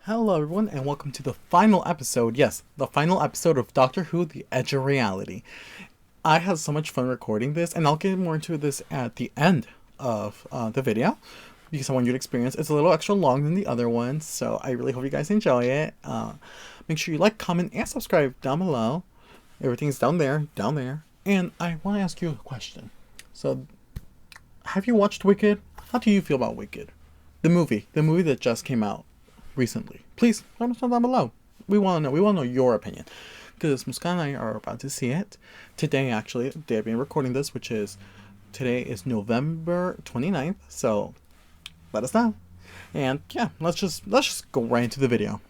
Hello, everyone, and welcome to the final episode. Yes, the final episode of Doctor Who: The Edge of Reality. I had so much fun recording this, and I'll get more into this at the end of the video because I want you to experience. It's a little extra long than the other one, so I really hope you guys enjoy it. Make sure you like, comment, and subscribe down below. Everything's down there, And I want to ask you a question. So, have you watched Wicked? How do you feel about Wicked? The movie that just came out recently. Please let us know down below. We want to know your opinion, because Muskan and I are about to see it today. Actually, the day I've been recording this, which is today is November 29th. So let us know. And yeah, let's just go right into the video.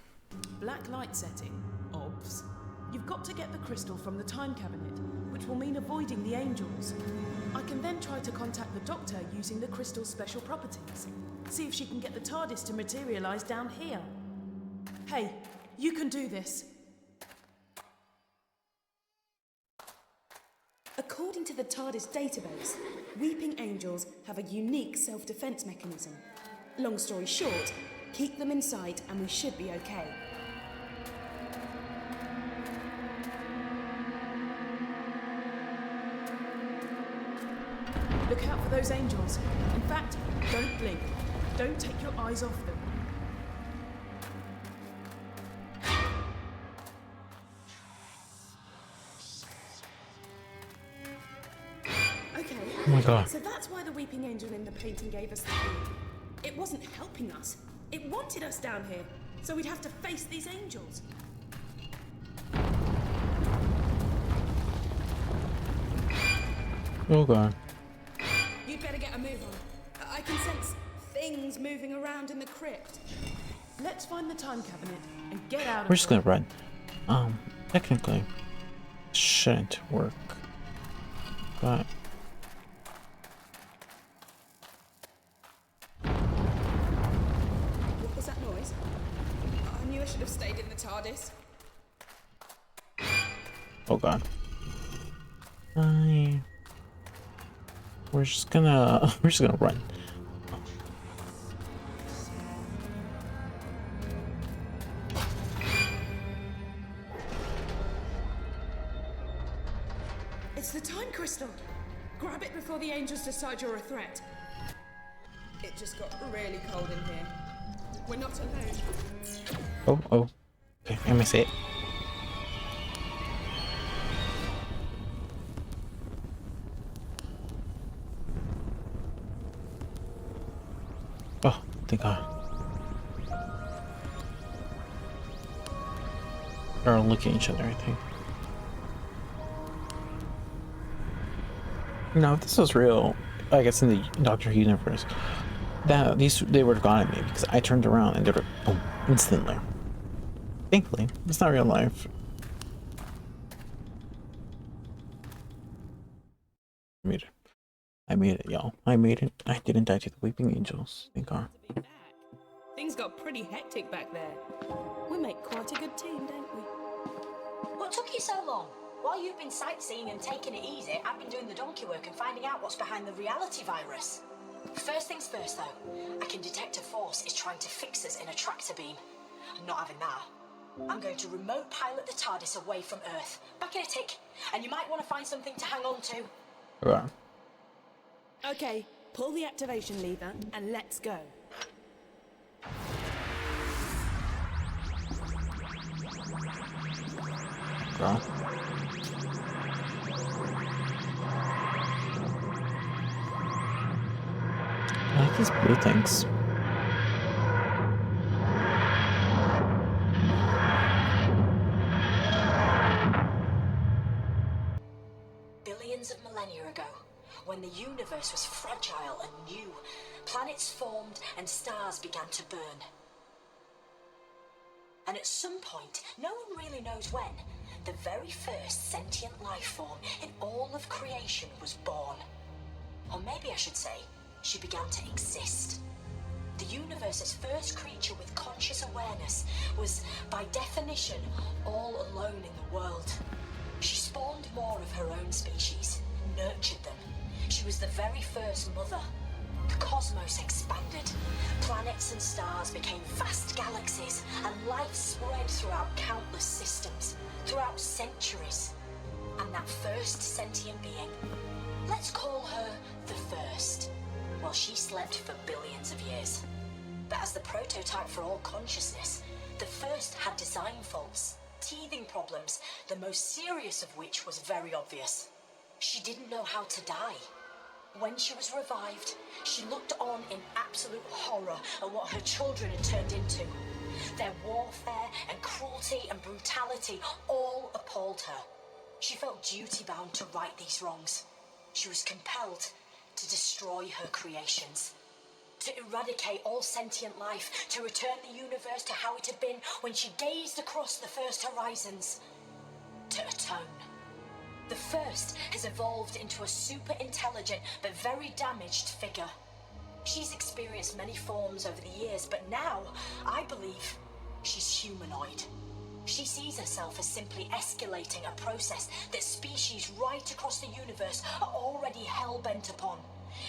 Black light setting, obs. You've got to get the crystal from the time cabinet, which will mean avoiding the angels. I can then try to contact the Doctor using the crystal's special properties. See if she can get the TARDIS to materialise down here. Hey, you can do this. According to the TARDIS database, weeping angels have a unique self-defense mechanism. Long story short, keep them in sight and we should be okay. Look out for those angels. In fact, don't blink. Don't take your eyes off them. Okay. Oh my god. So that's why the weeping angel in the painting gave us the key. It wasn't helping us. It wanted us down here. So we'd have to face these angels. Oh god. You'd better get a move on. I can sense things moving around in the crypt. Let's find the time cabinet and get out of We're just gonna run. Technically, shouldn't work. But what was that noise? I knew I should have stayed in the TARDIS. oh god. We're just gonna run. It's the time crystal. Grab it before the angels decide you're a threat. It just got really cold in here. We're not alone. Oh. Okay, I miss it. Oh, thank God. They're looking at each other, I think. No, if this was real, I guess in the Doctor Who universe, they would have gone at me because I turned around and they were boom instantly. Thankfully, it's not real life. I made it, y'all. I made it. I didn't die to the weeping angels. Thank God. Things got pretty hectic back there. We make quite a good team, don't we? What took you so long? While you've been sightseeing and taking it easy, I've been doing the donkey work and finding out what's behind the reality virus. First things first, though. I can detect a force is trying to fix us in a tractor beam. I'm not having that. I'm going to remote pilot the TARDIS away from Earth. Back in a tick, and you might want to find something to hang on to. Yeah. Okay, pull the activation lever and let's go. Girl. I like these blue things. Billions of millennia ago, when the universe was fragile and new, planets formed and stars began to burn. And at some point, no one really knows when, the very first sentient life form in all of creation was born. Or maybe I should say, she began to exist. The universe's first creature with conscious awareness was, by definition, all alone in the world. She spawned more of her own species, nurtured them. She was the very first mother. The cosmos expanded. Planets and stars became vast galaxies, and throughout countless systems, throughout centuries. And that first sentient being, let's call her the First. Well, she slept for billions of years. But as the prototype for all consciousness, the First had design faults, teething problems, the most serious of which was very obvious. She didn't know how to die. When she was revived, she looked on in absolute horror at what her children had turned into. Their warfare and cruelty and brutality all appalled her. She felt duty-bound to right these wrongs. She was compelled to destroy her creations, to eradicate all sentient life, to return the universe to how it had been when she gazed across the first horizons, to atone. The First has evolved into a super intelligent but very damaged figure. She's experienced many forms over the years, but now, I believe, she's humanoid. She sees herself as simply escalating a process that species right across the universe are already hell-bent upon.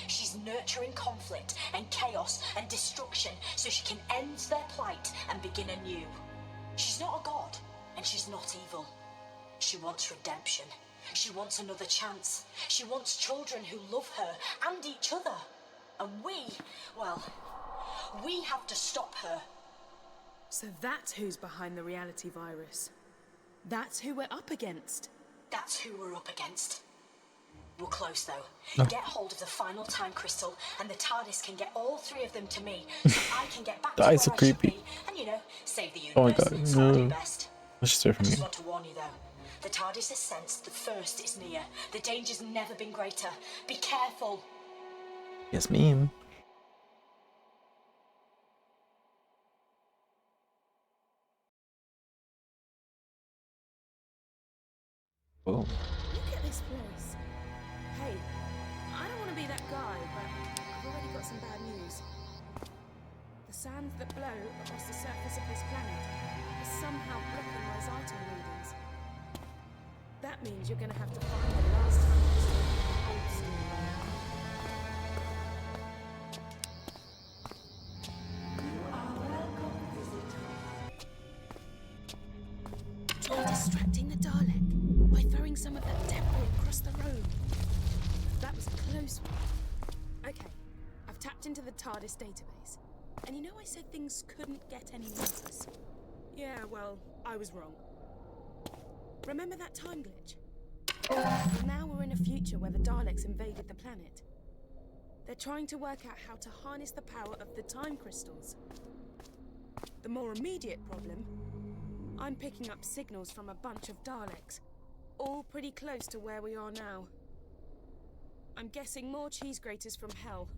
She's nurturing conflict and chaos and destruction so she can end their plight and begin anew. She's not a god, and she's not evil. She wants redemption. She wants another chance. She wants children who love her and each other. And we have to stop her. So that's who's behind the reality virus. That's who we're up against. That's who we're up against. We're close, though. Get hold of the final time crystal, and the TARDIS can get all three of them to me, so I can get back to where I should be, and, save the universe. Oh my god, So I'll do no. best. Let's just hear I from just you. want to warn you, though. The TARDIS has sensed the First is near. The danger's never been greater. Be careful. Yes, ma'am. Whoa. Look at this place. Hey, I don't want to be that guy, but I've already got some bad news. The sands that blow across the surface of this planet are somehow blocking my Zyton readings. That means you're going to have to find the last time crystal old school. Try distracting the Dalek by throwing some of that debris across the room. That was a close one. Okay, I've tapped into the TARDIS database. And you know I said things couldn't get any worse? Yeah, well, I was wrong. Remember that time glitch? Well, now we're in a future where the Daleks invaded the planet. They're trying to work out how to harness the power of the time crystals. The more immediate problem, I'm picking up signals from a bunch of Daleks, all pretty close to where we are now. I'm guessing more cheese graters from hell.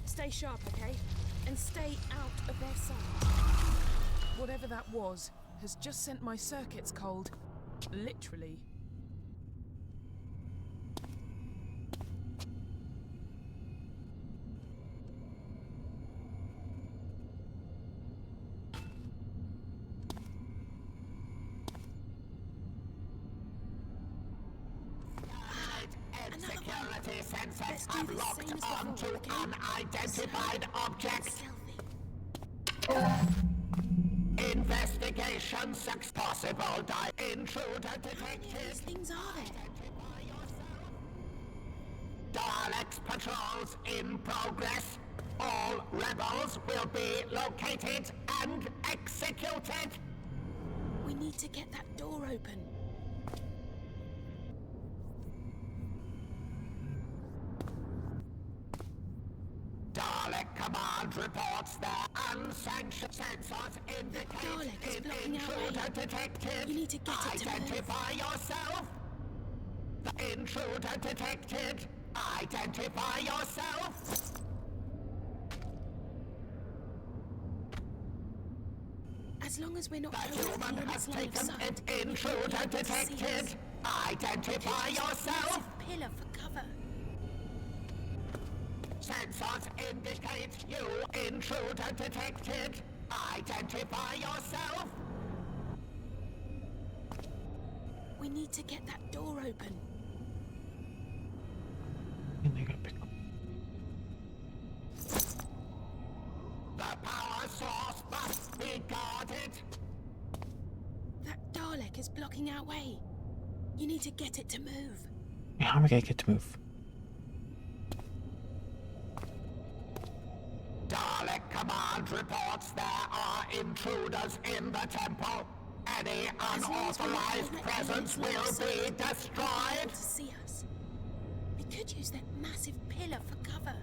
Stay sharp, okay? And stay out of their sight. Whatever that was has just sent my circuits cold. Literally. Security sensors Let's do have the locked same as onto before, okay? unidentified objects. Stealthy. Investigation success. Possible intruder detected. These things are there. Daleks patrols in progress. All rebels will be located and executed. We need to get that door open. Dalek Command reports that unsanctioned sensors Dalek is indicate blocking our intruder way. detected. You need to get it to move. Identify yourself. The intruder detected. Identify yourself. As long as we're not The close to the human limits has line of taken sight, an we intruder won't be able to see detected. us. Identify Use this yourself. massive pillar for cover. Sensors indicate you. Intruder detected. Identify yourself. We need to get that door open. And they gotta pick up. The power source must be guarded. Dalek is blocking our way. You need to get it to move. How am I gonna get to move? Dalek Command reports there are intruders in the temple. Any unauthorized presence will be destroyed. To see us. They could use that massive pillar for cover.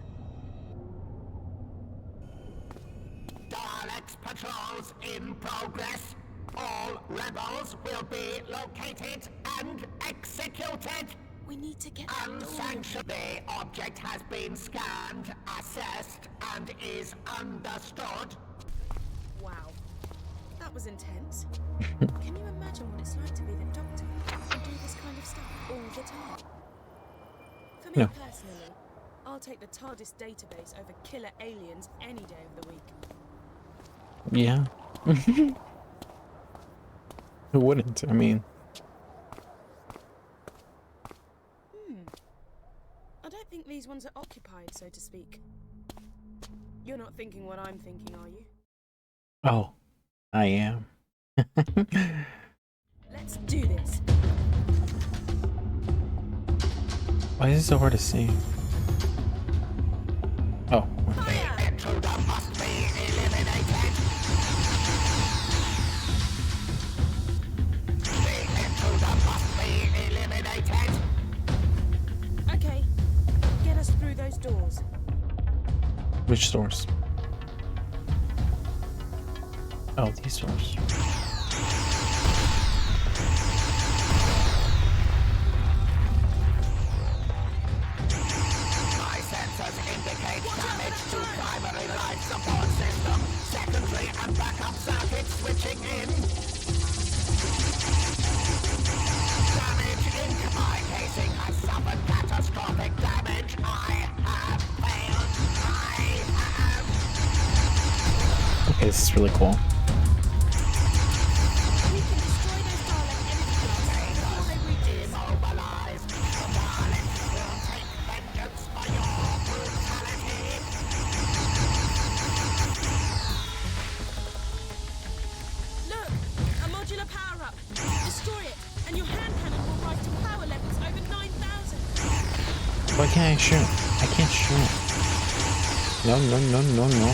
Dalek's patrols in progress. All rebels will be located and executed. We need to get that door. Unsanctioned. The object has been scanned, assessed, and is understood. Wow. That was intense. Can you imagine what it's like to be the Doctor and do this kind of stuff all the time? For me No. personally, I'll take the TARDIS database over killer aliens any day of the week. Yeah. Who wouldn't? I mean, I don't think these ones are occupied, so to speak. You're not thinking what I'm thinking, are you? oh, I am. Let's do this. Why is it so hard to see? Oh, Fire! Intruder must be eliminated. The intruder must be eliminated. Okay, get us through those doors. which doors? Oh, these doors. My sensors indicate damage to primary life support system, secondary and backup circuits switching in. Damage in my casing has suffered catastrophic damage. I have failed. Okay, this is really cool. We can destroy those Dalek energy blasts before they reach us. Immobilized. The Daleks will take vengeance for your brutality. Look! A modular power-up! Destroy it, and your hand cannon will rise to power levels over 9,000! Why can't I shoot? I can't shoot. No, no, no, no, no.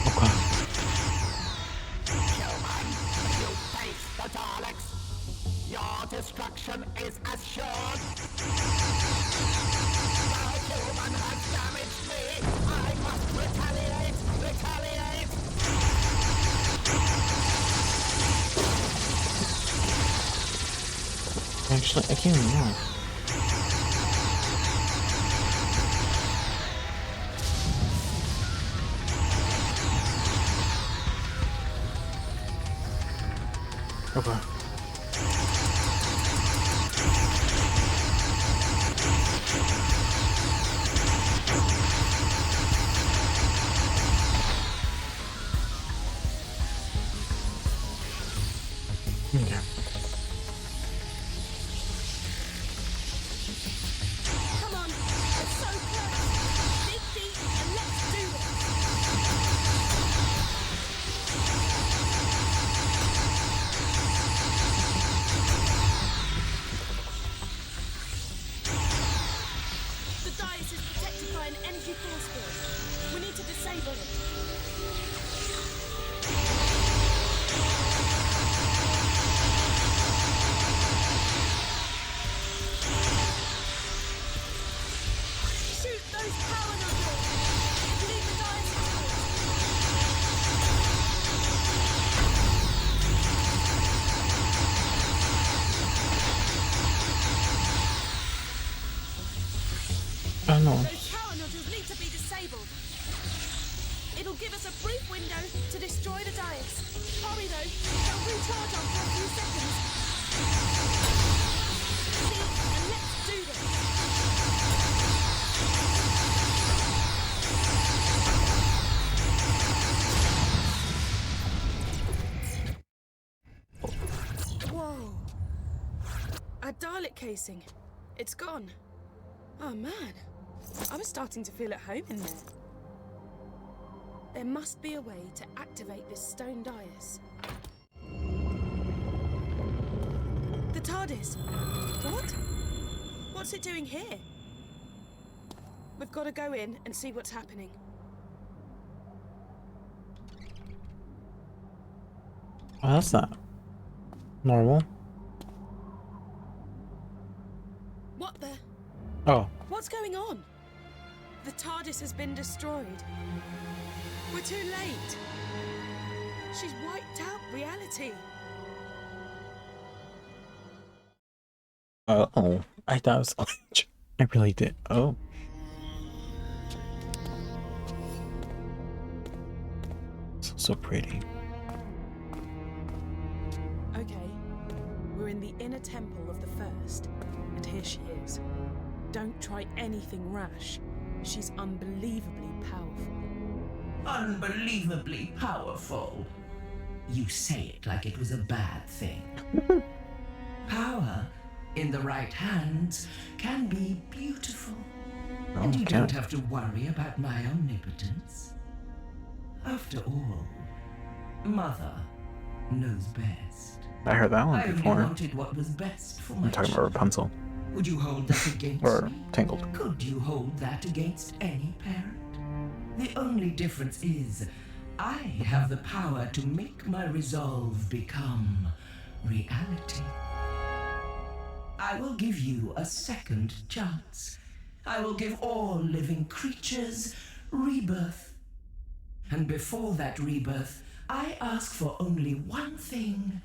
Okay. Human, you face the Daleks. Your destruction is assured. The human has damaged me. I must retaliate. Retaliate. Actually, I can't even know. Okay. Okay. Come on! It's so close! Dig deep and let's do this! The dais is protected by an energy force field. We need to disable it. Shoot those power nodules! Leave the dais exposed. I don't know. Those power nodules need to be disabled. It'll give us a brief window to to destroy the dais. Hurry though, they'll recharge after a few seconds. See, and let's do this. Whoa. A Dalek casing. It's gone. Oh man. I was starting to feel at home in there. There must be a way to activate this stone dais. The TARDIS! What? What's it doing here? We've got to go in and see what's happening. Oh, that's not normal. What the? Oh, What's going on? The TARDIS has been destroyed. We're too late. She's wiped out reality. oh, I thought it was orange. I really did. Oh. So pretty. Okay, we're in the inner temple of the First, and here she is. Don't try anything rash. She's unbelievably powerful. Unbelievably powerful. You say it like it was a bad thing. Power, in the right hands, can be beautiful. And you don't have to worry about my omnipotence. After all, Mother knows best. I heard that one I only before. wanted what was best for my I'm talking about Rapunzel. Would you hold that against Or me? Tangled. Could you hold that against any parent? The only difference is, I have the power to make my resolve become reality. I will give you a second chance. I will give all living creatures rebirth. And before that rebirth, I ask for only one thing: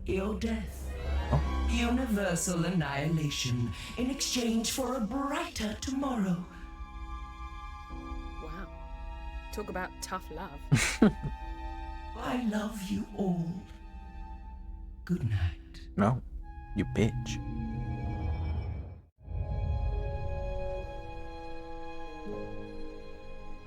your death. Universal annihilation in exchange for a brighter tomorrow. Wow. Talk about tough love. I love you all. Good night. No, you bitch.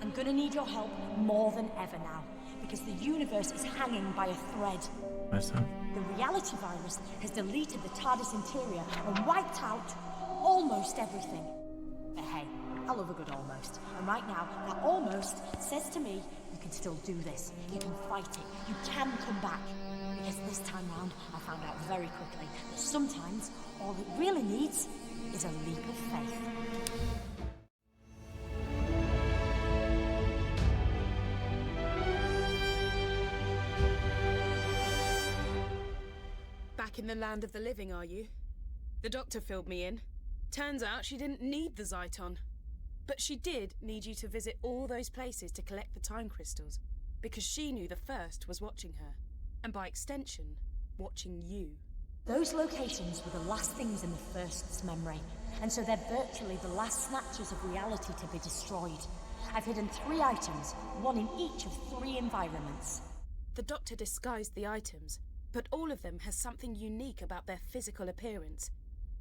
I'm gonna need your help more than ever now, because the universe is hanging by a thread. What's that? The reality virus has deleted the TARDIS interior and wiped out almost everything. But hey, I love a good almost. And right now, that almost says to me, you can still do this. You can fight it. You can come back. Because this time round, I found out very quickly that sometimes all it really needs is a leap of faith. Back in the land of the living, are you? The doctor filled me in. Turns out she didn't need the Zyton. But she did need you to visit all those places to collect the time crystals, because she knew the First was watching her, and by extension, watching you. Those locations were the last things in the First's memory, and so they're virtually the last snatches of reality to be destroyed. I've hidden 3 items, one in each of 3 environments. The doctor disguised the items, but all of them has something unique about their physical appearance.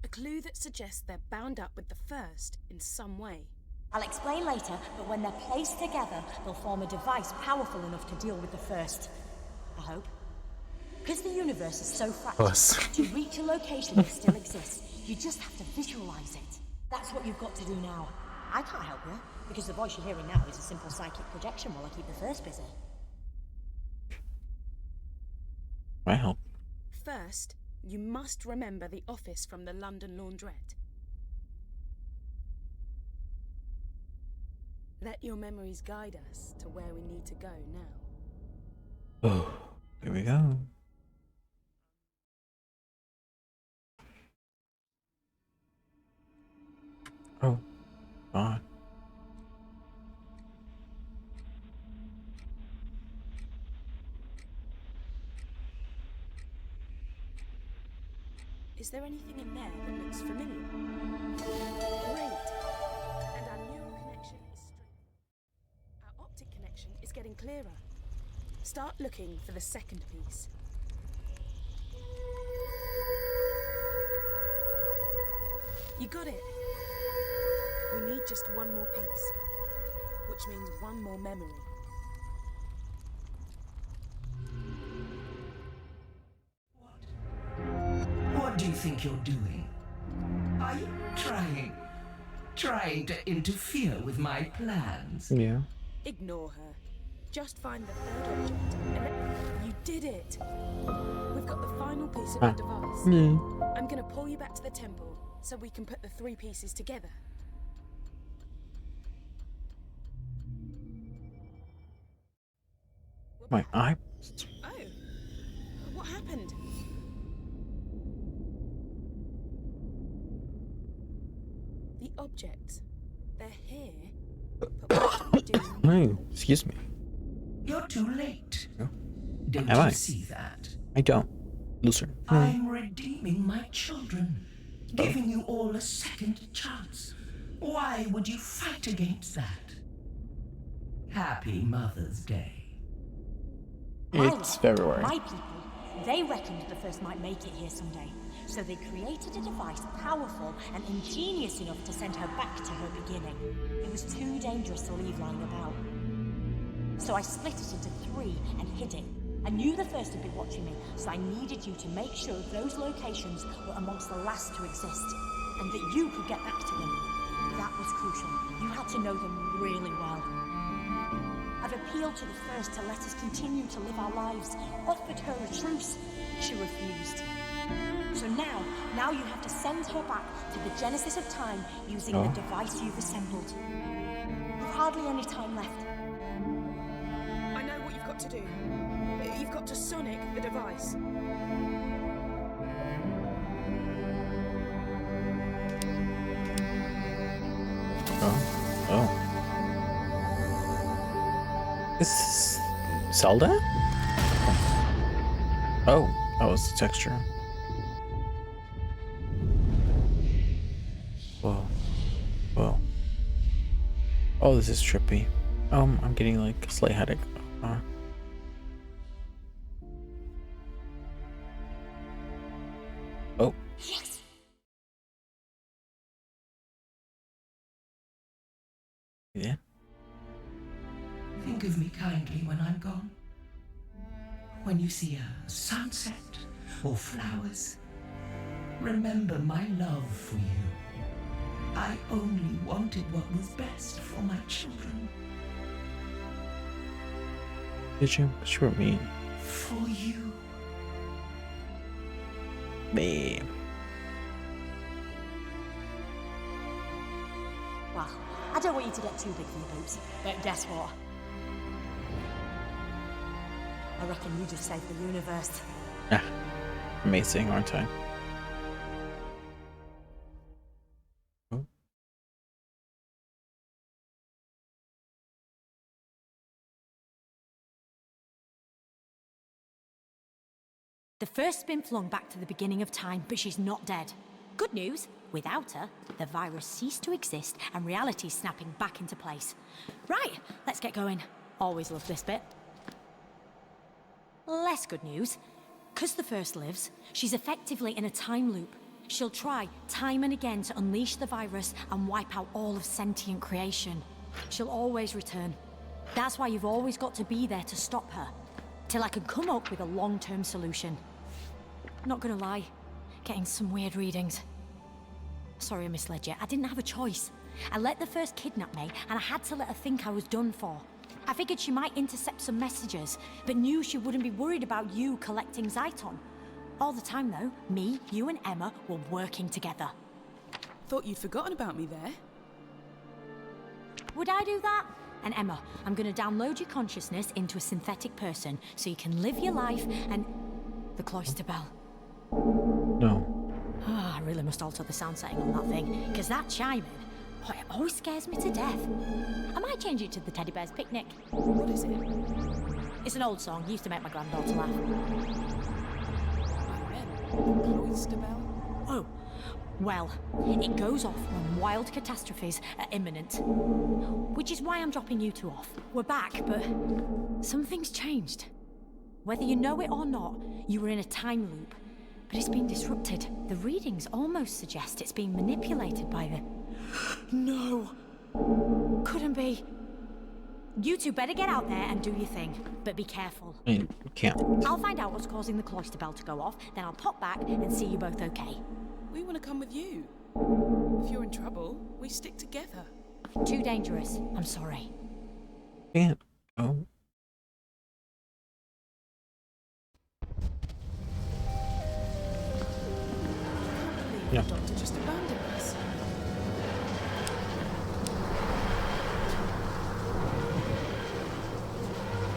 A clue that suggests they're bound up with the First in some way. I'll explain later, but when they're placed together, they'll form a device powerful enough to deal with the First. I hope. Because the universe is so fractured, to reach a location that still exists, you just have to visualize it. That's what you've got to do now. I can't help you, because the voice you're hearing now is a simple psychic projection while I keep the First busy. I help. First, you must remember the office from the London Laundrette. Let your memories guide us to where we need to go now. Oh, here we go. Oh, God. Is there anything in there that looks familiar? Great! And our neural connection is straight. Our optic connection is getting clearer. Start looking for the second piece. You got it. We need just one more piece, which means one more memory. What do you think you're doing? Are you trying to interfere with my plans? Yeah. Ignore her. Just find the third object and you did it! We've got the final piece of the device. I'm gonna pull you back to the temple so we can put the 3 pieces together. My eye. Oh, what happened? The objects, they're here, but what do we do? Oh, excuse me. You're too late. Oh. Don't Am you I? see that? I don't. Loser. I'm redeeming my children, giving you all a second chance. Why would you fight against that? Happy Mother's Day. It's February. My people, they reckoned the first might make it here someday. So they created a device powerful and ingenious enough to send her back to her beginning. It was too dangerous to leave lying about. So I split it into 3 and hid it. I knew the first would be watching me, so I needed you to make sure those locations were amongst the last to exist, and that you could get back to them. That was crucial. You had to know them really well. I've appealed to the first to let us continue to live our lives, offered her a truce. She refused. So now you have to send her back to the genesis of time using the device you've assembled. You've hardly any time left. I know what you've got to do. You've got to sonic the device. Oh. Is this Zelda? Oh, that was the texture. Whoa. Whoa. Oh, this is trippy. I'm getting like a slight headache. Oh. Yes. Yeah. Think of me kindly when I'm gone. When you see a sunset or flowers, remember my love for you. I only wanted what was best for my children. Did you? You were mean. For you. Me. Well, I don't want you to get too big for your boots, but guess what? I reckon you just saved the universe. Ah, amazing, aren't I? Oh. The first's been flung back to the beginning of time, but she's not dead. Good news, without her, the virus ceased to exist and reality's snapping back into place. Right, let's get going. Always loved this bit. Less good news. 'Cause the first lives, she's effectively in a time loop. She'll try time and again to unleash the virus and wipe out all of sentient creation. She'll always return. That's why you've always got to be there to stop her. Till I can come up with a long-term solution. Not gonna lie, getting some weird readings. Sorry I misled you, I didn't have a choice. I let the first kidnap me, and I had to let her think I was done for. I figured she might intercept some messages, but knew she wouldn't be worried about you collecting Zyton. All the time though, me, you and Emma were working together. Thought you'd forgotten about me there. Would I do that? And Emma, I'm gonna download your consciousness into a synthetic person so you can live your life and... The cloister bell. No. Ah, I really must alter the sound setting on that thing, because that chiming, oh, it always scares me to death. I might change it to the Teddy Bear's Picnic. What is it? It's an old song, used to make my granddaughter laugh. I meant the cloister bell. Oh, Well, it goes off when wild catastrophes are imminent. Which is why I'm dropping you two off. We're back, but something's changed. Whether you know it or not, you were in a time loop. But it's been disrupted. The readings almost suggest it's being manipulated by the... No! Couldn't be. You two better get out there and do your thing, but be careful. I mean, you can't. I'll find out what's causing the cloister bell to go off, then I'll pop back and see you both okay. We want to come with you. If you're in trouble, we stick together. Too dangerous. I'm sorry. Can't. Oh. Yeah. The doctor just abandoned us.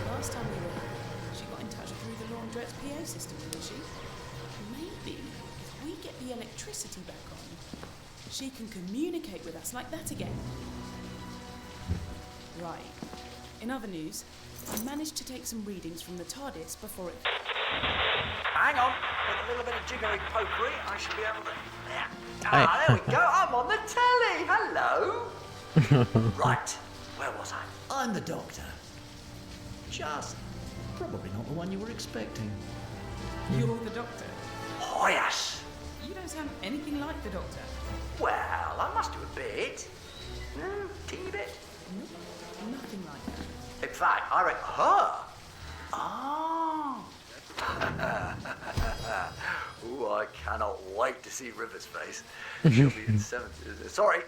Last time we were here, she got in touch through the laundrette's PA system, didn't she? Maybe if we get the electricity back on, she can communicate with us like that again. Right. In other news, I managed to take some readings from the TARDIS before it... Hang on, with a little bit of jiggery pokery, I should be able to... Yeah. Hi. Ah, there we go, I'm on the telly, hello! Right, where was I? I'm the Doctor. Just probably not the one you were expecting. You're the doctor. Oh, yes. You don't sound anything like the doctor. Well, I must do a bit. Teeny bit. Nope, nothing like that. In fact, I reckon her. Oh. Ooh, I cannot wait to see River's face. She'll be in 7th. Sorry,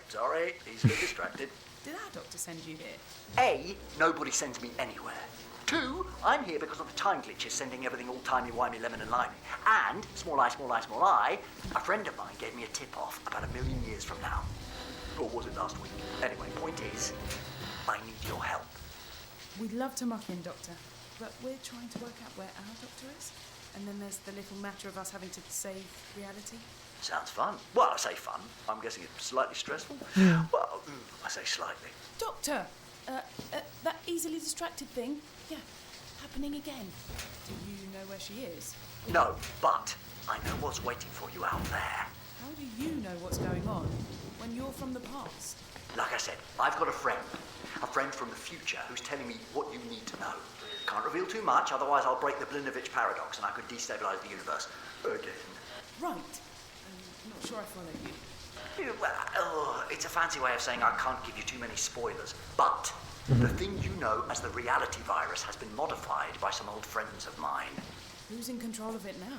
he's a bit distracted. Did our doctor send you here? A, nobody sends me anywhere. 2, I'm here because of the time glitches sending everything all timey-wimey, lemon and limey. And, small eye, a friend of mine gave me a tip-off about 1,000,000 years from now. Or was it last week? Anyway, point is, I need your help. We'd love to muck in, Doctor, but we're trying to work out where our doctor is. And then there's the little matter of us having to save reality. Sounds fun. Well, I say fun. I'm guessing it's slightly stressful. Yeah. Well, I say slightly. Doctor! That easily distracted thing. Yeah, happening again. Do you know where she is? No, but I know what's waiting for you out there. How do you know what's going on when you're from the past? Like I said, I've got a friend from the future who's telling me what you need to know. Can't reveal too much, otherwise I'll break the Blinovitch paradox and I could destabilize the universe again. Right. I'm not sure I follow you. Well, it's a fancy way of saying I can't give you too many spoilers, but the thing you know as the reality virus has been modified by some old friends of mine. Who's in control of it now?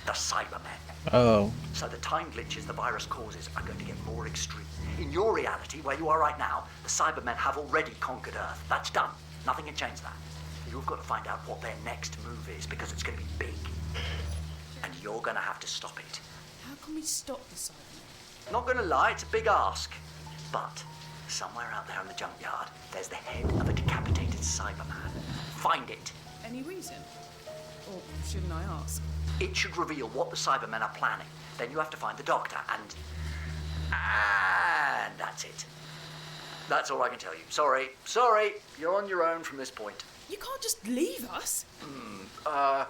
The Cybermen. Oh. So the time glitches the virus causes are going to get more extreme. In your reality, where you are right now, the Cybermen have already conquered Earth. That's done. Nothing can change that. You've got to find out what their next move is because it's going to be big. And you're going to have to stop it. How can we stop the Cybermen? Not going to lie, it's a big ask. But somewhere out there in the junkyard, there's the head of a decapitated Cyberman. Find it. Any reason? Or shouldn't I ask? It should reveal what the Cybermen are planning. Then you have to find the Doctor and that's it. That's all I can tell you. Sorry, you're on your own from this point. You can't just leave us. Well,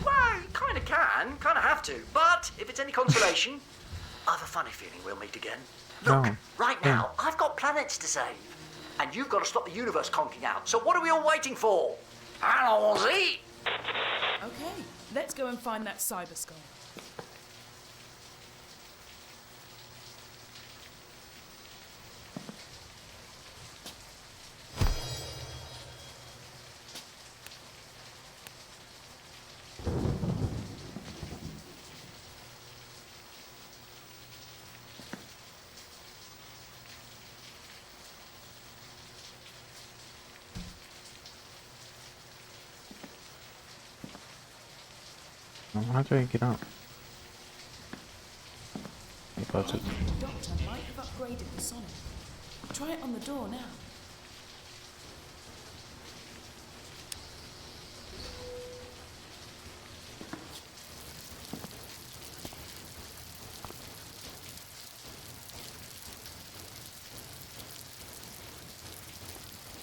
you kind of can, kind of have to. But if it's any consolation, I have a funny feeling we'll meet again. Look, right now, I've got planets to save. And you've got to stop the universe conking out. So what are we all waiting for? Allons-y! Okay, let's go and find that cyber skull. How do I get out? About it. The Doctor might have upgraded the sonic. Try it on the door now.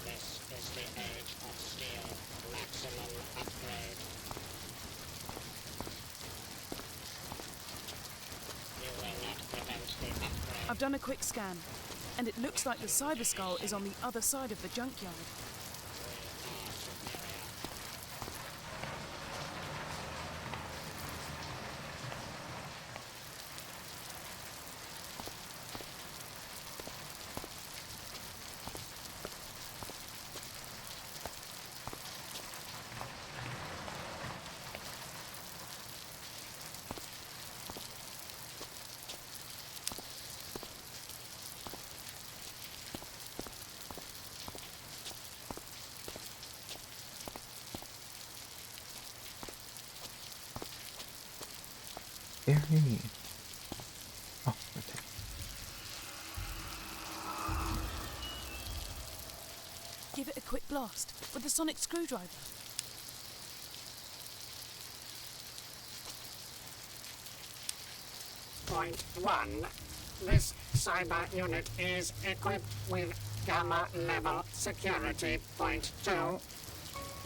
This is the age of steel. Maximum upgrade. You will not prevent I've done a quick scan, and it looks like the Cyber Skull is on the other side of the junkyard. Very. Oh, okay. Give it a quick blast with the sonic screwdriver. Point 1. This cyber unit is equipped with Gamma level security. Point 2.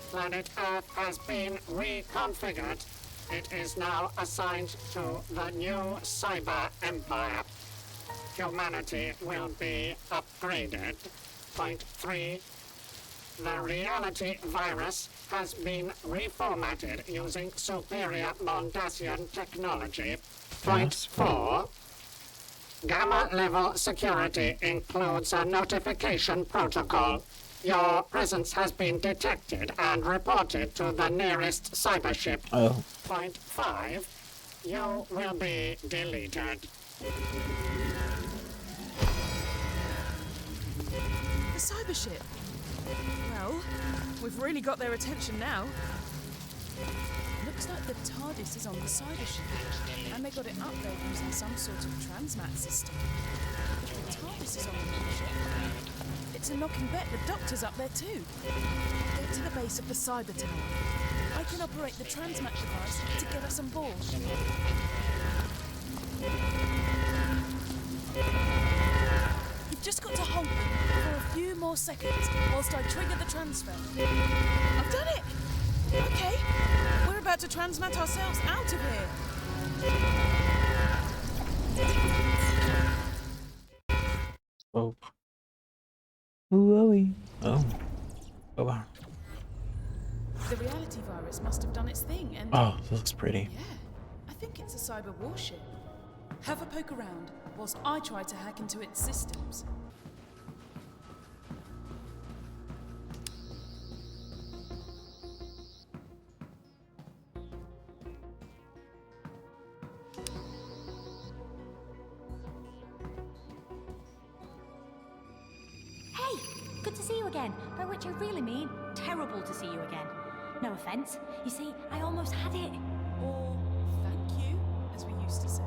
Planet Earth has been reconfigured. It is now assigned to the new Cyber Empire. Humanity will be upgraded. Point 3. The reality virus has been reformatted using superior Mondasian technology. Point 4. Gamma level security includes a notification protocol. Your presence has been detected and reported to the nearest cyber ship. Oh. Point 5. You will be deleted. The cyber ship. Well, we've really got their attention now. Looks like the TARDIS is on the cyber ship, and they got it up there using some sort of transmat system. If the TARDIS is on the ship, it's a knocking bet the Doctor's up there too. Get to the base of the cyber tower. I can operate the transmat device to get us on board. You've just got to hold them for a few more seconds whilst I trigger the transfer. I've done it! Okay, we're about to transmat ourselves out of here. Oh. Whoa. Oh. Oh wow. The reality virus must have done its thing and... Oh, this looks pretty. Yeah, I think it's a cyber warship. Have a poke around whilst I try to hack into its systems. Hey, good to see you again. By which I really mean terrible to see you again. No offense. You see, I almost had it. Or thank you, as we used to say.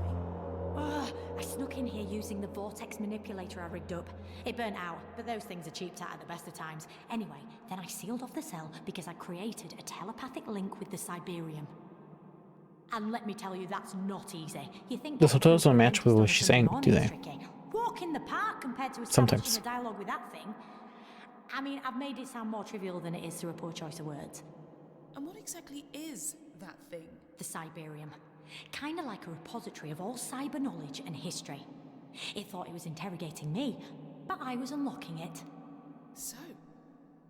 I snuck in here using the vortex manipulator I rigged up. It burnt out, but those things are cheaped at the best of times. Anyway, then I sealed off the cell because I created a telepathic link with the Cyberium. And let me tell you, that's not easy. You think The subtitles don't match with what she's saying, do they? Walk in the park compared to Sometimes. establishing a dialogue with that thing. I mean, I've made it sound more trivial than it is through a poor choice of words. And what exactly is that thing? The Cyberium. Kinda like a repository of all cyber knowledge and history. It thought it was interrogating me, but I was unlocking it. So,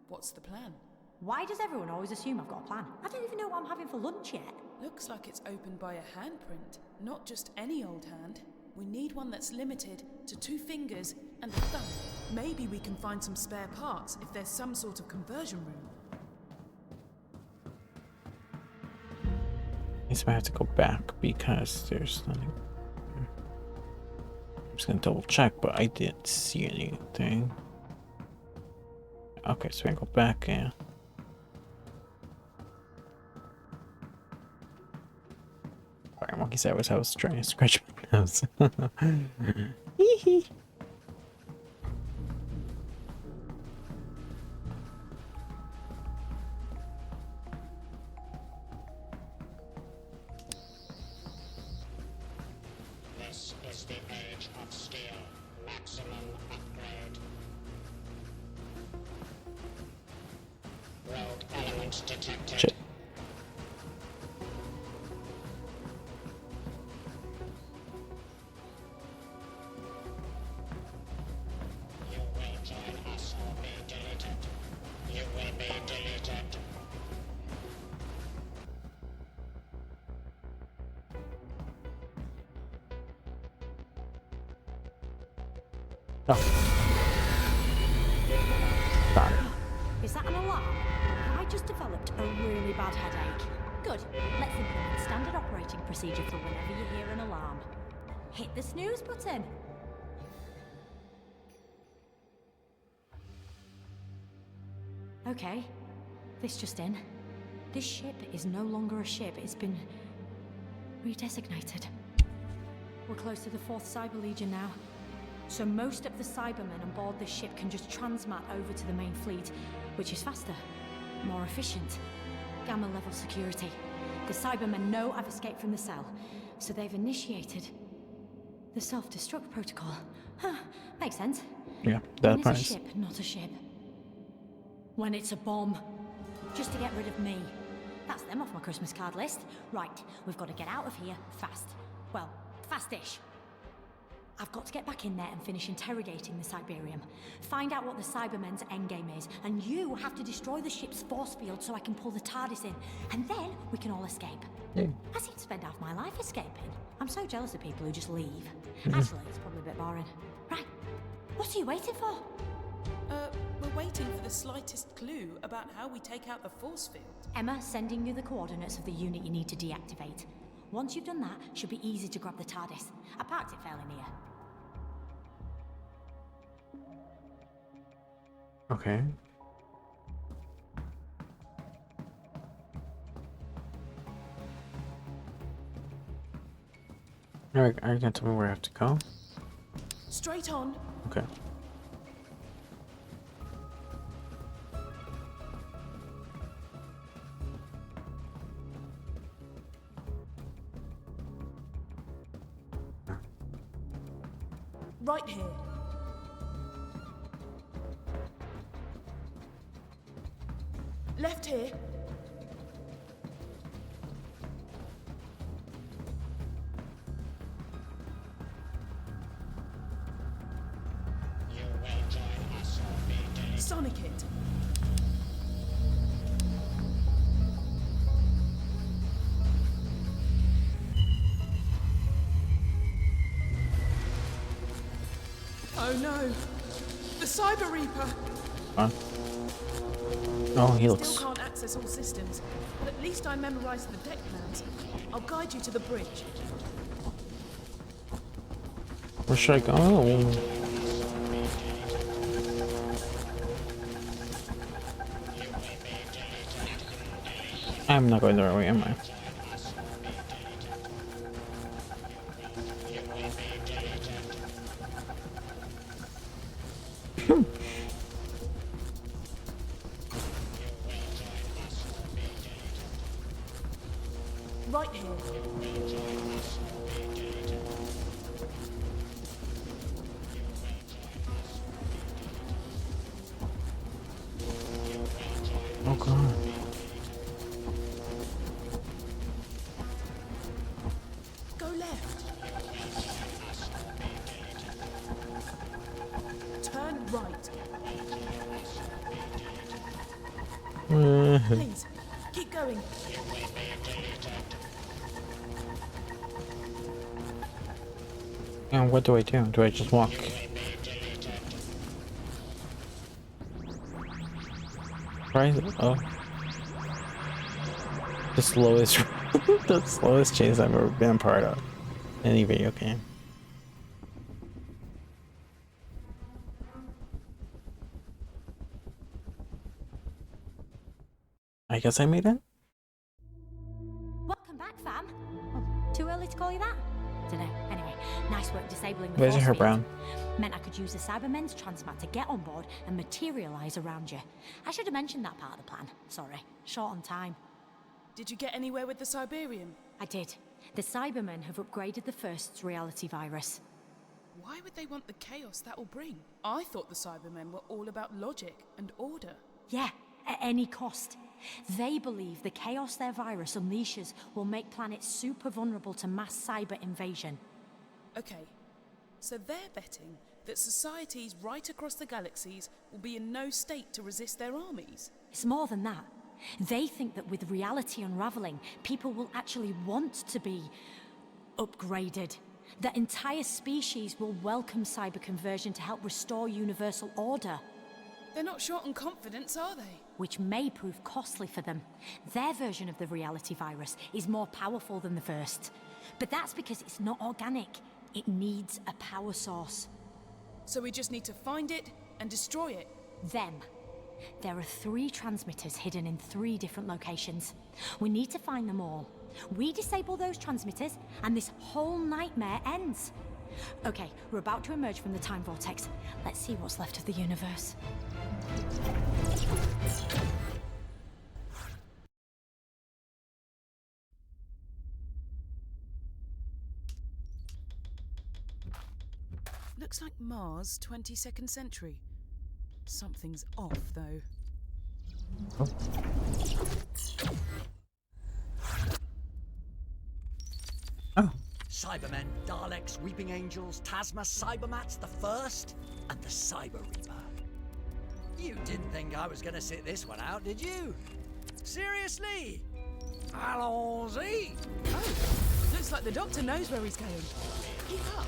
what's the plan? Why does everyone always assume I've got a plan? I don't even know what I'm having for lunch yet. Looks like it's opened by a handprint. Not just any old hand. We need one that's limited to 2 fingers and a thumb. Maybe we can find some spare parts if there's some sort of conversion room. I guess I have to go back because there's nothing. I'm just gonna double check, but I didn't see anything. Okay, so I can go back and. Sorry, monkey said I was trying to scratch my nose. Hee hee. This is the age of steel. Maximum upgrade. Rogue elements detected. Shit. Got it. Is that an alarm? Have I just developed a really bad headache? Good. Let's implement standard operating procedure for whenever you hear an alarm. Hit the snooze button. Okay. This just in. This ship is no longer a ship. It's been redesignated. We're close to the 4th Cyber Legion now. So most of the Cybermen on board this ship can just transmat over to the main fleet, which is faster, more efficient. Gamma level security. The Cybermen know I've escaped from the cell, so they've initiated the self-destruct protocol. Huh, makes sense. Yeah, that When part it's a ship, not a ship. When it's a bomb. Just to get rid of me. That's them off my Christmas card list. Right, we've got to get out of here fast. Well, fast-ish. I've got to get back in there and finish interrogating the Cyberium. Find out what the Cybermen's endgame is, and you have to destroy the ship's force field so I can pull the TARDIS in, and then we can all escape. I seem to spend half my life escaping. I'm so jealous of people who just leave. Actually, it's probably a bit boring. Right, what are you waiting for? We're waiting for the slightest clue about how we take out the force field. Emma, sending you the coordinates of the unit you need to deactivate. Once you've done that, it should be easy to grab the TARDIS. I parked it fairly near. Okay. Alright, are you gonna tell me where I have to go? Straight on. Okay. Right here. Left here. You will join us or be deleted. Sonic it. Oh no! The Cyber Reaper! Fun. Oh, he looks. Still can't access all systems, but at least I memorized the deck plans. I'll guide you to the bridge. Where should I go? I'm not going the right way, am I? Right here. Oh god. Go left. Turn right. Please, keep going. And what do I do? Do I just walk? Right? Oh. The slowest the slowest chase I've ever been a part of in any video game. I guess I made it? Welcome back, fam. Oh, too early to call you that? Dunno. Anyway, nice work disabling the Where's force her field. brown? Meant I could use the Cybermen's transmat to get on board and materialize around you. I should have mentioned that part of the plan. Sorry. Short on time. Did you get anywhere with the Cyberium? I did. The Cybermen have upgraded the First's reality virus. Why would they want the chaos that will bring? I thought the Cybermen were all about logic and order. Yeah, at any cost. They believe the chaos their virus unleashes will make planets super vulnerable to mass cyber invasion. Okay, so they're betting that societies right across the galaxies will be in no state to resist their armies. It's more than that. They think that with reality unraveling, people will actually want to be upgraded. The entire species will welcome cyber conversion to help restore universal order. They're not short on confidence, are they? Which may prove costly for them. Their version of the reality virus is more powerful than the first. But that's because it's not organic. It needs a power source. So we just need to find it and destroy it. Them. There are 3 transmitters hidden in 3 different locations. We need to find them all. We disable those transmitters, and this whole nightmare ends. Okay, we're about to emerge from the time vortex. Let's see what's left of the universe. Looks like Mars, 22nd century. Something's off, though. Oh. Cybermen, Daleks, Weeping Angels, Tasma, Cybermats the First, and the Cyber Reaper. You didn't think I was gonna sit this one out, did you? Seriously? Allons-y! Oh, looks like the Doctor knows where he's going. Keep up.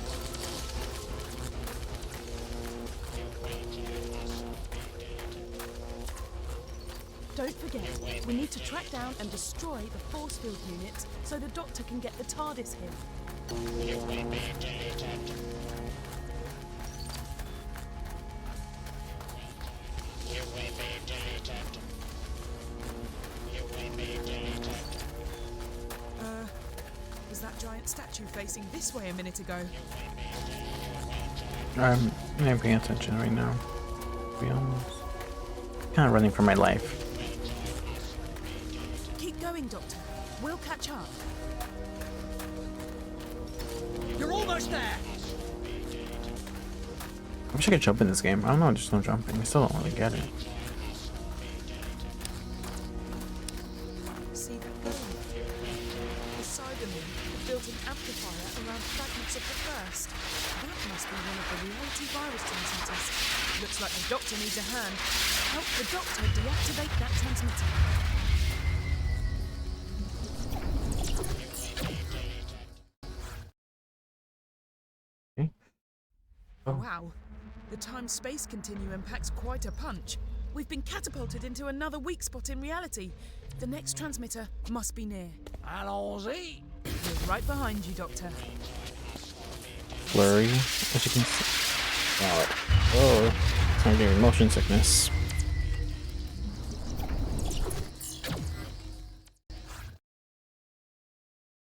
Don't forget, we need to track down and destroy the force field units so the Doctor can get the TARDIS here. You will be deleted. You will be deleted. You will be deleted. Was that giant statue facing this way a minute ago? I'm not paying attention right now. To be honest. Kind of running for my life. Keep going, Doctor. We'll catch up. You're almost there! I wish I could jump in this game. I don't know, just no jumping. I still don't really get it. See that going? The Cybermen have built an amplifier around fragments of the first. That must be one of the reality virus transmitters. Looks like the Doctor needs a hand. Help the Doctor deactivate that transmitter. Okay. Oh. Wow. The time-space continuum packs quite a punch. We've been catapulted into another weak spot in reality. The next transmitter must be near. Allons-y! We're right behind you, Doctor. Blurry, as you can see. God. Oh, I'm getting motion sickness.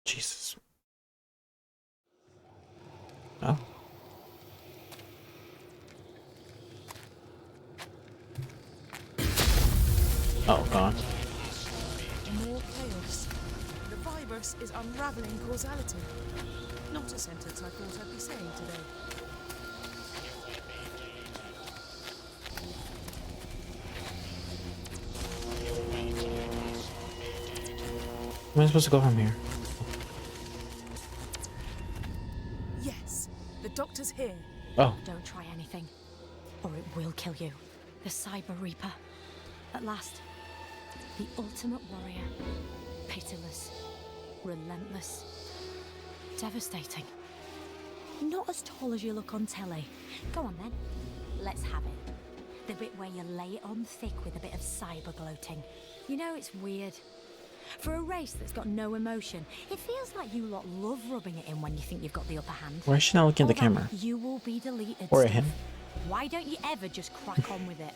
Jesus. Oh. Oh, God. More chaos. The virus is unraveling causality. Not a sentence I thought I'd be saying today. Where am I supposed to go from here? Yes, the Doctor's here. Oh. Don't try anything, or it will kill you. The Cyber Reaper. At last. The ultimate warrior. Pitiless. Relentless. Devastating. Not as tall as you look on telly. Go on then. Let's have it. The bit where you lay it on thick with a bit of cyber gloating. You know, it's weird. For a race that's got no emotion, it feels like you lot love rubbing it in when you think you've got the upper hand. Why is she not looking at the camera? You will be deleted. Or at Steve. him? Why don't you ever just crack on with it?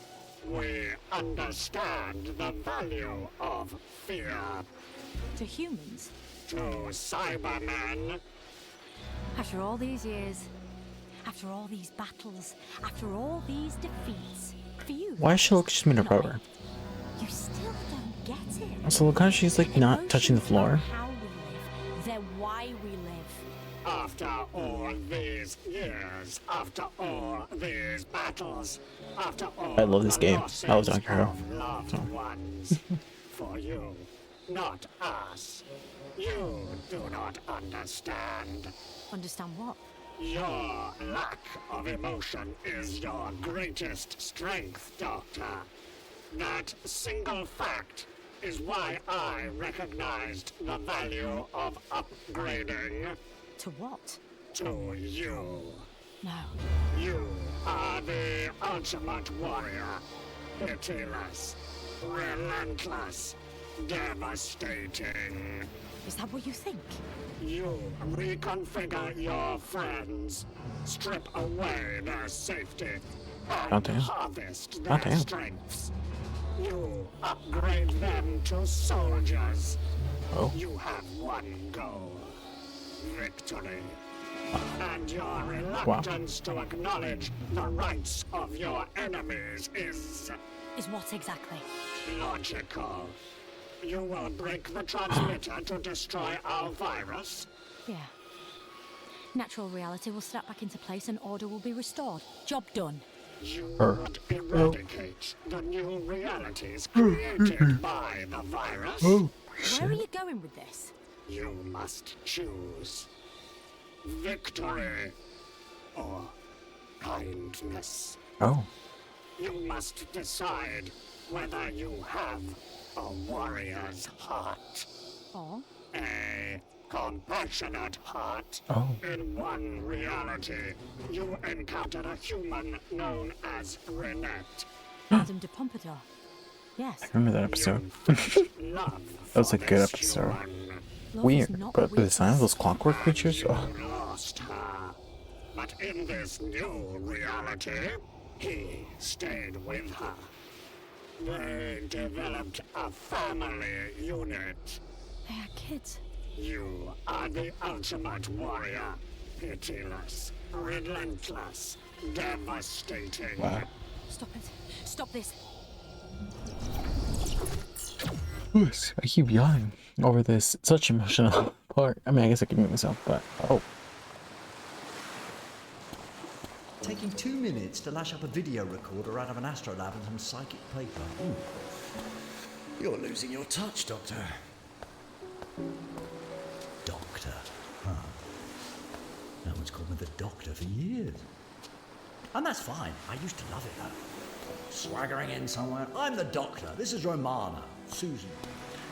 We understand the value of fear. To humans? To Cybermen, After all these years, after all these battles, after all these defeats, for you. Why does she look just made a not rubber? me. You still don't get it. Also, look how she's like not touching the floor. Emotions aren't how we live, they're why we live. after all these years, after all these battles, after all I love this the game. losses I love Doctor Who. of loved ones, for you, not us. You do not understand. Understand what? Your lack of emotion is your greatest strength, Doctor. That single fact is why I recognized the value of upgrading. To what? to you. No. You are the ultimate warrior. Pitiless, relentless, devastating. Is that what you think? You reconfigure your friends, strip away their safety, and harvest their strengths. You upgrade them to soldiers. Oh. You have one goal: victory. And your reluctance to acknowledge the rights of your enemies is what exactly? logical. You will break the transmitter to destroy our virus. Yeah. Natural reality will snap back into place and order will be restored. Job done. You would eradicate the new realities created by the virus. Where are you going with this? You must choose victory or kindness. Oh. You must decide whether you have a warrior's heart. Or? A compassionate heart. Oh. In one reality, you encountered a human known as Renette. Madame de Pompadour. Yes. I remember that episode. Love That was a for good this episode. human. Weird, but the design of those clockwork creatures. Oh. Lost her. But in this new reality, he stayed with her. They developed a family unit. They are kids. You are the ultimate warrior. Pitiless, relentless, devastating. Wow. Stop it. Stop this. I keep yawning over this such emotional part. I mean, I guess I can mute myself, but oh. Taking 2 minutes to lash up a video recorder out of an astrolab and some psychic paper. Ooh. You're losing your touch, Doctor. Doctor, huh? No one's called me the Doctor for years. And that's fine. I used to love it, though. Swaggering in somewhere. I'm the Doctor. This is Romana, Susan,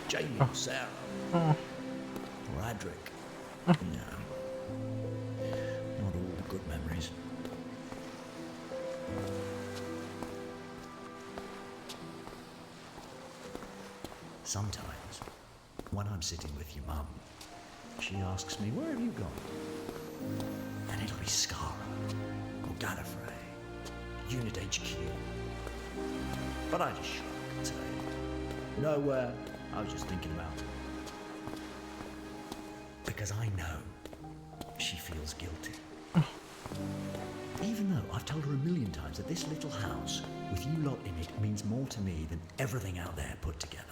Jamie, Sarah, or Adric. No. Not all good memories. Sometimes, when I'm sitting with your mum, she asks me, where have you gone? And it'll be Skara, or Gallifrey, Unit HQ. But I just shrug and say, nowhere, I was just thinking about it. Because I know she feels guilty. Even though I've told her a million times that this little house, with you lot in it, means more to me than everything out there put together.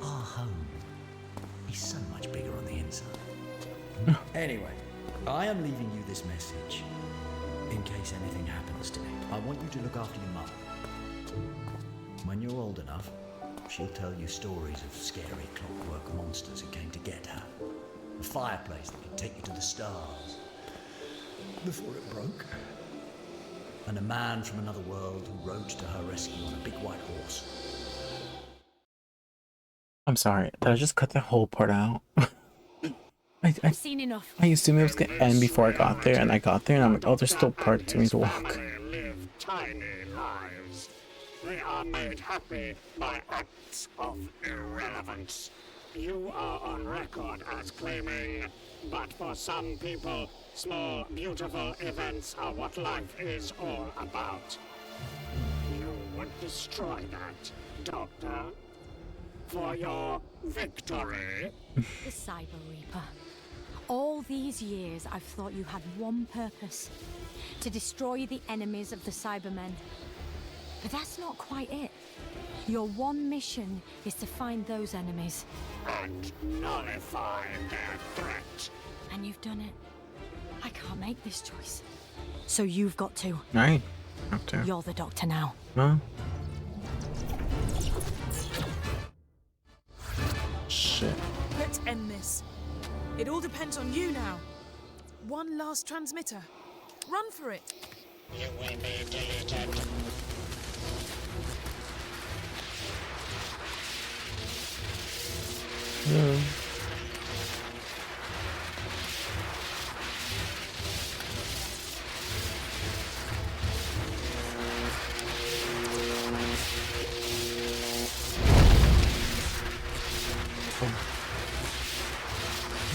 Our home is so much bigger on the inside. Anyway, I am leaving you this message in case anything happens to me. I want you to look after your mum. When you're old enough, she'll tell you stories of scary clockwork monsters who came to get her. A fireplace that could take you to the stars before it broke. And a man from another world who rode to her rescue on a big white horse. I'm sorry. Did I just cut that whole part out? I've seen enough. I assumed it was gonna end before I got there, and I got there, and I'm like, oh, there's still part to me to walk. Live tiny lives. They are made happy by acts of irrelevance. You are on record as claiming, but for some people, small, beautiful events are what life is all about. You would destroy that, Doctor, for your victory. The Cyber Reaper. All these years, I've thought you had one purpose. To destroy the enemies of the Cybermen. But that's not quite it. Your one mission is to find those enemies. And nullify their threat. And you've done it. I can't make this choice. So you've got to. Right. Have to. You're the Doctor now. Huh? Shit. Let's end this. It all depends on you now. One last transmitter. Run for it. You will be deleted.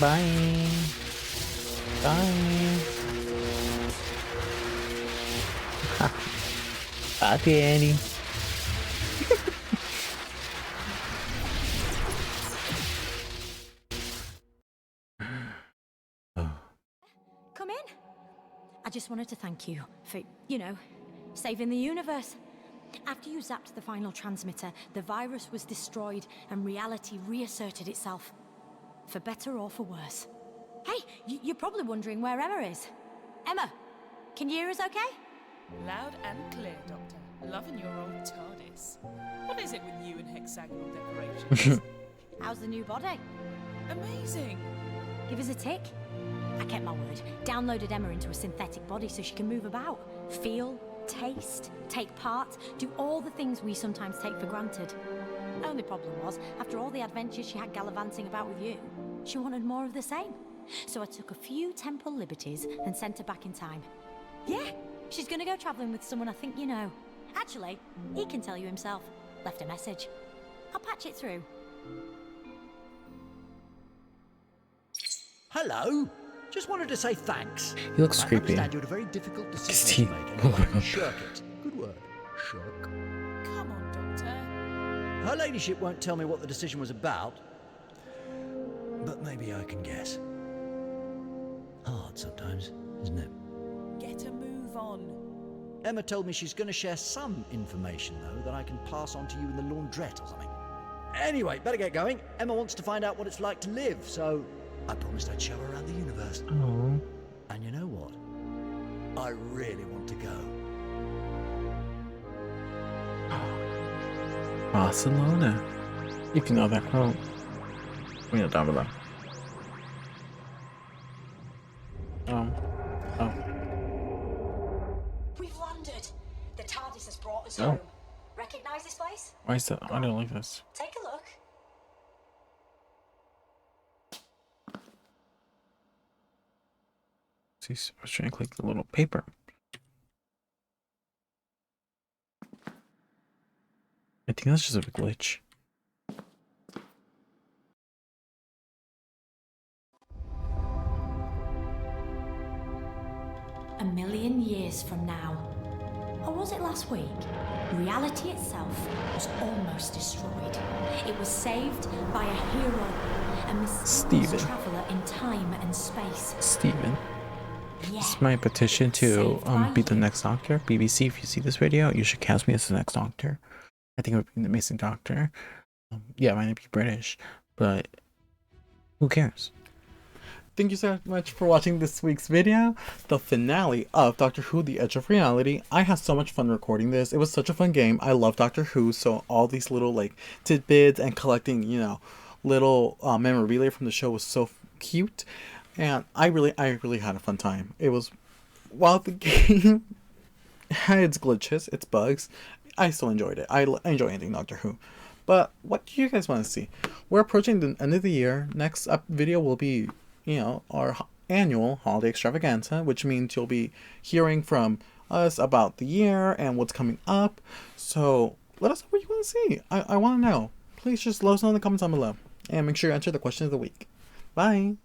Bye. Bye. Bye, Danny. Come in. I just wanted to thank you for, saving the universe. After you zapped the final transmitter, the virus was destroyed and reality reasserted itself. For better or for worse. Hey, you're probably wondering where Emma is. Emma, can you hear us okay? Loud and clear, Doctor. Loving your old TARDIS. What is it with you and hexagonal decorations? How's the new body? Amazing. Give us a tick. I kept my word. Downloaded Emma into a synthetic body so she can move about, feel, taste, take part, do all the things we sometimes take for granted. Only problem was, after all the adventures she had gallivanting about with you, she wanted more of the same. So I took a few temporal liberties and sent her back in time. Yeah, she's gonna go travelling with someone I think you know. Actually, he can tell you himself. Left a message. I'll patch it through. Hello. Just wanted to say thanks. He looks I creepy. understand you had a very difficult decision Is to he- make, and why don't you shirk it? Good word. Shirk. Come on, Doctor. Her ladyship won't tell me what the decision was about, but maybe I can guess. Hard sometimes, isn't it? Get a move on. Emma told me she's going to share some information, though, that I can pass on to you in the laundrette or something. Anyway, better get going. Emma wants to find out what it's like to live, so I promised I'd show her around the universe. Oh. And you know what? I really want to go. Barcelona. If you know that quote. We know down below. Oh. We've landed. The TARDIS has brought us Oh. home. Recognize this place? Why is that? I don't like this. Take a look. See, I was trying to click the little paper. I think that's just a glitch. A million years from now, or was it last week? Reality itself was almost destroyed. It was saved by a hero, a mysterious Steven. traveler in time and space. Steven. Yeah. This is my petition to Saved by be the you. next Doctor. BBC, if you see this video, you should cast me as the next Doctor. I think it would be an amazing Doctor. Yeah, I might not be British, but who cares? Thank you so much for watching this week's video, the finale of Doctor Who: The Edge of Reality. I had so much fun recording this. It was such a fun game. I love Doctor Who, so all these little like tidbits and collecting, little memorabilia from the show was so cute, and I really had a fun time. It was, while the game had its glitches, its bugs, I still enjoyed it. I enjoy anything Doctor Who. But what do you guys want to see? We're approaching the end of the year. Next up video will be, our annual holiday extravaganza, which means you'll be hearing from us about the year and what's coming up. So let us know what you want to see. I want to know. Please just let us know in the comments down below. And make sure you answer the question of the week. Bye.